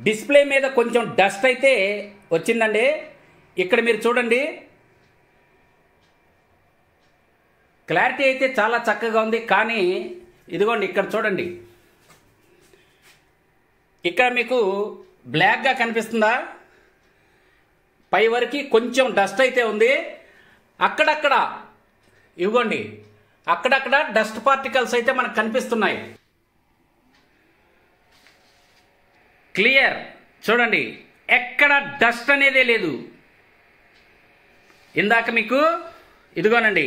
Display మీద కొంచెం dust అయితే వచ్చిందండి. ఇక్కడ మీరు చూడండి, క్లారిటీ అయితే చాలా చక్కగా ఉంది. కానీ ఇదిగోండి ఇక్కడ చూడండి, ఇక్కడ మీకు బ్లాక్గా కనిపిస్తుందా? పై వరకు కొంచెం డస్ట్ అయితే ఉంది. అక్కడక్కడ ఇవ్వండి, అక్కడక్కడ డస్ట్ పార్టికల్స్ అయితే మనకు కనిపిస్తున్నాయి. క్లియర్ చూడండి, ఎక్కడ డస్ట్ అనేదే లేదు. ఇందాక మీకు ఇదిగోనండి,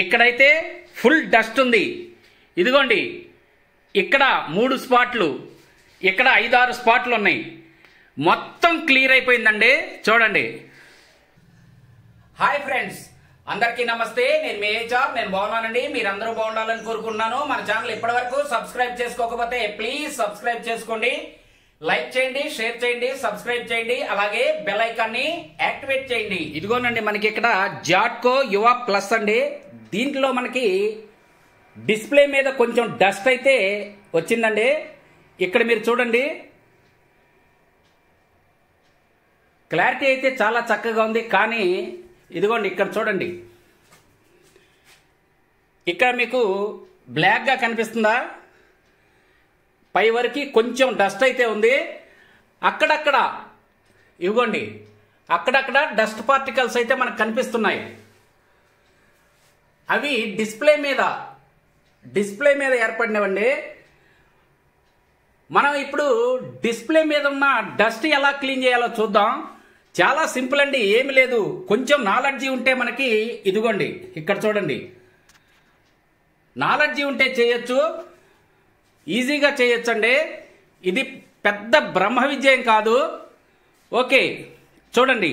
ఇక్కడైతే ఫుల్ డస్ట్ ఉంది. ఇదిగోండి ఇక్కడ 3 స్పాట్లు, ఇక్కడ 5-6 స్పాట్లు ఉన్నాయి. మొత్తం క్లియర్ అయిపోయిందండి. చూడండి. హాయ్ ఫ్రెండ్స్, అందరికీ నమస్తే. నేను మీ హెచ్ఆర్. నేను బాగున్నానండి. మీరందరూ బాగుండాలని కోరుకుంటున్నాను. మన ఛానల్ ఇప్పటివరకు సబ్స్క్రైబ్ చేసుకోకపోతే ప్లీజ్ సబ్స్క్రైబ్ చేసుకోండి, లైక్ చేయండి, షేర్ చేయండి, సబ్స్క్రైబ్ చేయండి, అలాగే బెల్ ఐకాన్ ని యాక్టివేట్ చేయండి. ఇదిగోనండి మనకి ఇక్కడ జాట్కో యువ ప్లస్ అండి. దీంట్లో మనకి డిస్ప్లే మీద కొంచెం డస్ట్ అయితే వచ్చిందండి. ఇక్కడ మీరు చూడండి, క్లారిటీ అయితే చాలా చక్కగా ఉంది. కానీ ఇదిగోండి ఇక్కడ చూడండి, ఇక్కడ మీకు బ్లాక్గా కనిపిస్తుందా? పై వరకు కొంచెం డస్ట్ అయితే ఉంది. అక్కడక్కడ ఇవ్వండి, అక్కడక్కడ డస్ట్ పార్టికల్స్ అయితే మనకు కనిపిస్తున్నాయి. అవి డిస్ప్లే మీద ఏర్పడినవండి. మనం ఇప్పుడు డిస్ప్లే మీద ఉన్న డస్ట్ ఎలా క్లీన్ చేయాలో చూద్దాం. చాలా సింపుల్ అండి, ఏమి లేదు. కొంచెం నాలెడ్జీ ఉంటే మనకి ఇదిగోండి ఇక్కడ చూడండి, నాలెడ్జీ ఉంటే చేయొచ్చు, ఈజీగా చేయొచ్చండి. ఇది పెద్ద బ్రహ్మ విద్యం కాదు. ఓకే చూడండి,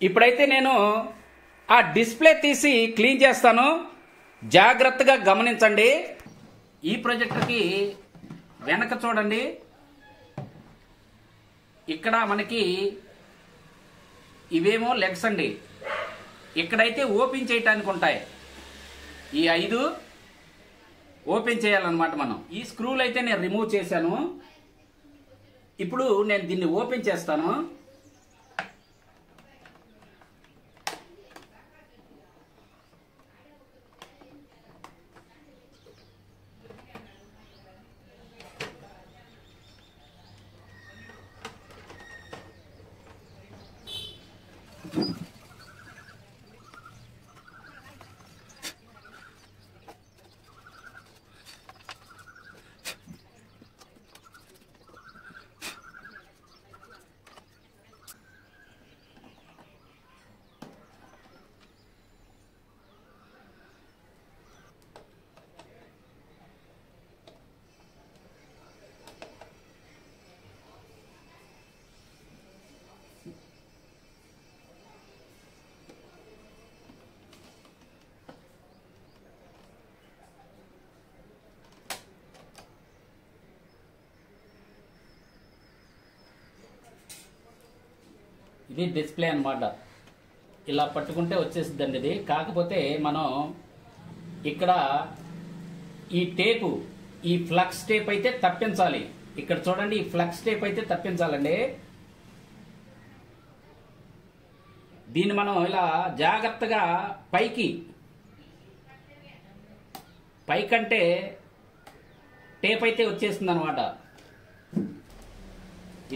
ఇప్పుడైతే నేను ఆ డిస్ప్లే తీసి క్లీన్ చేస్తాను. జాగ్రత్తగా గమనించండి. ఈ ప్రొజెక్టర్కి వెనక చూడండి, ఇక్కడ మనకి ఇవేమో లెగ్స్ అండి. ఇక్కడైతే ఓపెన్ చేయటానికి ఉంటాయి. ఈ 5 ఓపెన్ చేయాలన్నమాట. మనం ఈ స్క్రూలు అయితే నేను రిమూవ్ చేశాను. ఇప్పుడు నేను దీన్ని ఓపెన్ చేస్తాను. ఇది డిస్ప్లే అన్నమాట. ఇలా పట్టుకుంటే వచ్చేసిద్దండి ఇది. కాకపోతే మనం ఇక్కడ ఈ టేపు, ఈ ఫ్లక్స్ టేప్ అయితే తప్పించాలి. ఇక్కడ చూడండి, ఈ ఫ్లక్స్ టేప్ అయితే తప్పించాలండి. దీన్ని మనం ఇలా జాగ్రత్తగా పైకంటే టేప్ అయితే వచ్చేస్తుంది అనమాట.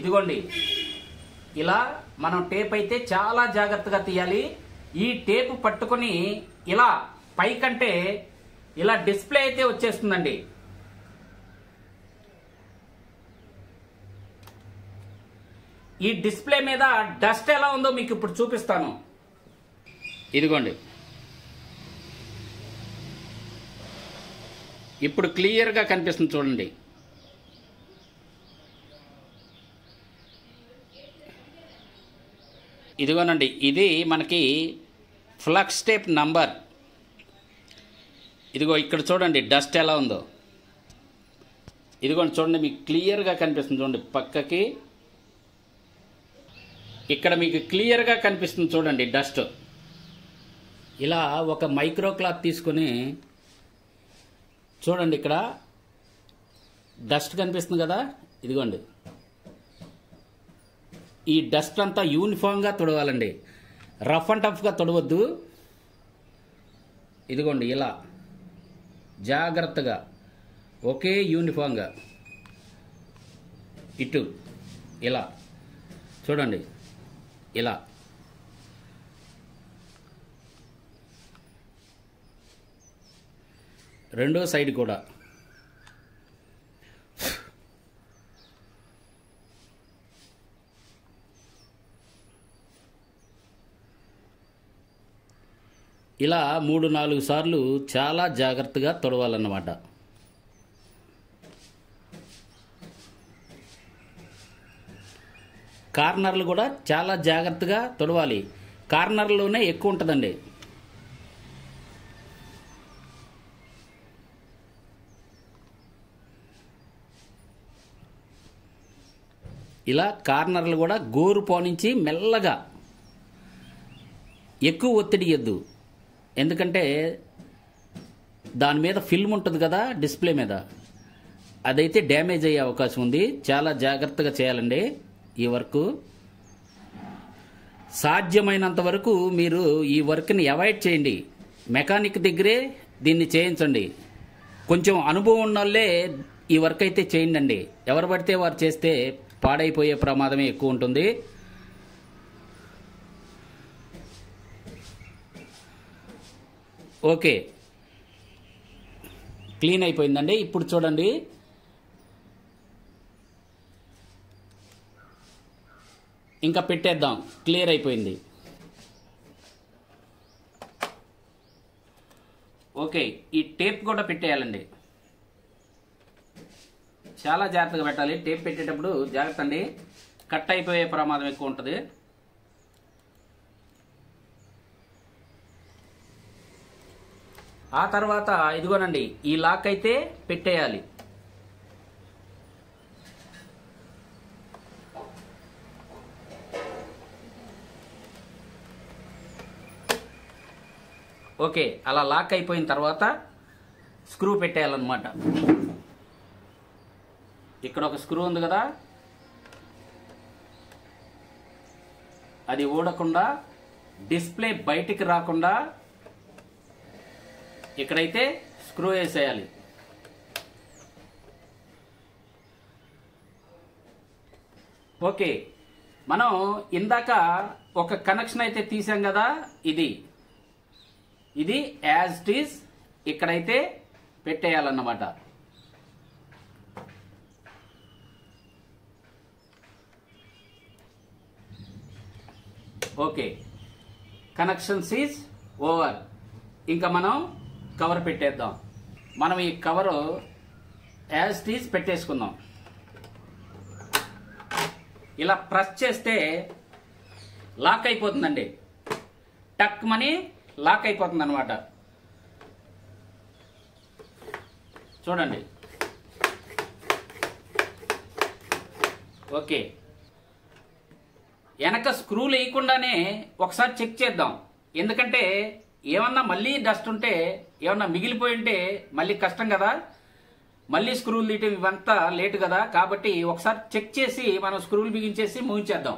ఇదిగోండి, ఇలా మనం టేప్ అయితే చాలా జాగ్రత్తగా తీయాలి. ఈ టేపు పట్టుకొని ఇలా పైకంటే ఇలా డిస్ప్లే అయితే వచ్చేస్తుందండి. ఈ డిస్ప్లే మీద డస్ట్ ఎలా ఉందో మీకు ఇప్పుడు చూపిస్తాను. ఇదిగోండి, ఇప్పుడు క్లియర్గా కనిపిస్తుంది చూడండి. ఇదిగోనండి, ఇది మనకి ఫ్లక్స్ టేప్ నంబర్. ఇదిగో ఇక్కడ చూడండి డస్ట్ ఎలా ఉందో. ఇదిగోండి చూడండి, మీకు క్లియర్గా కనిపిస్తుంది చూడండి. పక్కకి ఇక్కడ మీకు క్లియర్గా కనిపిస్తుంది చూడండి డస్ట్. ఇలా ఒక మైక్రో క్లాత్ తీసుకొని చూడండి, ఇక్కడ డస్ట్ కనిపిస్తుంది కదా, ఇదిగోండి. ఈ డస్ట్ అంతా యూనిఫామ్గా తుడవాలండి, రఫ్ అండ్ టఫ్గా తుడవద్దు. ఇదిగోండి ఇలా జాగ్రత్తగా ఒకే యూనిఫామ్గా ఇటు ఇలా చూడండి, ఇలా రెండో సైడ్ కూడా ఇలా 3-4 సార్లు చాలా జాగ్రత్తగా తుడవాలన్నమాట. కార్నర్లు కూడా చాలా జాగ్రత్తగా తుడవాలి, కార్నర్లోనే ఎక్కువ ఉంటుందండి. ఇలా కార్నర్లు కూడా గోరు పోనించి మెల్లగా, ఎక్కువ ఒత్తిడి ఇవ్వద్దు, ఎందుకంటే దాని మీద ఫిల్మ్ ఉంటుంది కదా డిస్ప్లే మీద, అదైతే డ్యామేజ్ అయ్యే అవకాశం ఉంది. చాలా జాగ్రత్తగా చేయాలండి ఈ వర్క్. సాధ్యమైనంత వరకు మీరు ఈ వర్క్ని అవాయిడ్ చేయండి, మెకానిక్ దగ్గరే దీన్ని చేయించండి. కొంచెం అనుభవం ఉన్న వాళ్ళే ఈ వర్క్ అయితే చేయండి. ఎవరు పడితే వారు చేస్తే పాడైపోయే ప్రమాదమే ఎక్కువ ఉంటుంది. ఓకే, క్లీన్ అయిపోయిందండి. ఇప్పుడు చూడండి, ఇంకా పెట్టేద్దాం, క్లియర్ అయిపోయింది. ఓకే, ఈ టేప్ కూడా పెట్టేయాలండి, చాలా జాగ్రత్తగా పెట్టాలి. టేప్ పెట్టేటప్పుడు జాగ్రత్త అండి, కట్ అయిపోయే ప్రమాదం ఎక్కువ ఉంటుంది. ఆ తర్వాత ఇదిగోనండి ఈ లాక్ అయితే పెట్టేయాలి. ఓకే, అలా లాక్ అయిపోయిన తర్వాత స్క్రూ పెట్టేయాలన్నమాట. ఇక్కడ ఒక స్క్రూ ఉంది కదా, అది ఊడకుండా, డిస్ప్లే బయటికి రాకుండా ఇక్కడైతే స్క్రూ వేసేయాలి. ఓకే, మనం ఇందాక ఒక కనెక్షన్ అయితే తీసాం కదా, ఇది యాజ్ ఇట్ ఈజ్ ఇక్కడైతే పెట్టేయాలన్నమాట. Okay, connections is over. ఇంకా మనం కవర్ పెట్టేద్దాం. మనం ఈ కవరు యాజ్ ఇట్ ఈజ్ పెట్టేసుకుందాం. ఇలా ప్రెస్ చేస్తే లాక్ అయిపోతుందండి, టక్ మని లాక్ అయిపోతుంది అనమాట. చూడండి. ఓకే, వెనక స్క్రూలు వేయకుండానే ఒకసారి చెక్ చేద్దాం, ఎందుకంటే ఏమన్నా మళ్ళీ డస్ట్ ఉంటే, ఏమన్నా మిగిలిపోయి ఉంటే మళ్ళీ కష్టం కదా, మళ్ళీ స్క్రూలు తీయటం ఇవంతా లేటు కదా. కాబట్టి ఒకసారి చెక్ చేసి మనం స్క్రూలు బిగించేసి ముగించేద్దాం.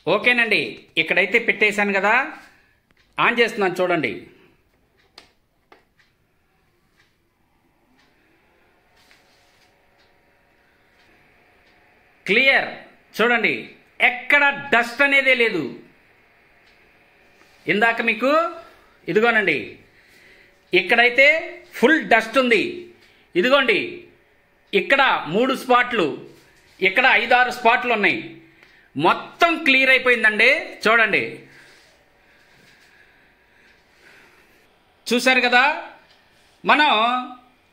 ఓకేనండి, ఇక్కడైతే పెట్టేశాను కదా, ఆన్ చేస్తున్నాను చూడండి. క్లియర్, చూడండి ఎక్కడ డస్ట్ అనేదే లేదు. ఇందాక మీకు ఇదిగోనండి ఇక్కడైతే ఫుల్ డస్ట్ ఉంది, ఇదిగోండి ఇక్కడ 3 స్పాట్లు, ఇక్కడ 5-6 స్పాట్లు ఉన్నాయి, మొత్తం క్లియర్ అయిపోయిందండి. చూడండి, చూశారు కదా. మనం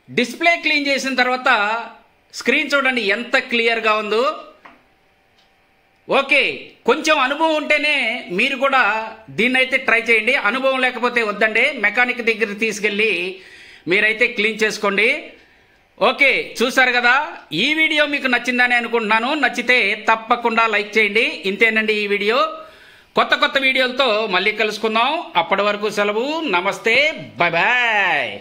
డిస్ప్లే క్లీన్ చేసిన తర్వాత స్క్రీన్ చూడండి ఎంత క్లియర్గా ఉందో. ఓకే, కొంచెం అనుభవం ఉంటేనే మీరు కూడా దీన్నైతే ట్రై చేయండి, అనుభవం లేకపోతే వద్దండి, మెకానిక్ దగ్గర తీసుకెళ్ళి మీరైతే క్లీన్ చేసుకోండి. ఓకే, చూసారు కదా, ఈ వీడియో మీకు నచ్చిందని అనుకుంటున్నాను. నచ్చితే తప్పకుండా లైక్ చేయండి. ఇంతేనండి ఈ వీడియో. కొత్త వీడియోలతో మళ్ళీ కలుసుకుందాం. అప్పటి వరకు సెలవు. నమస్తే, బాయ్ బాయ్.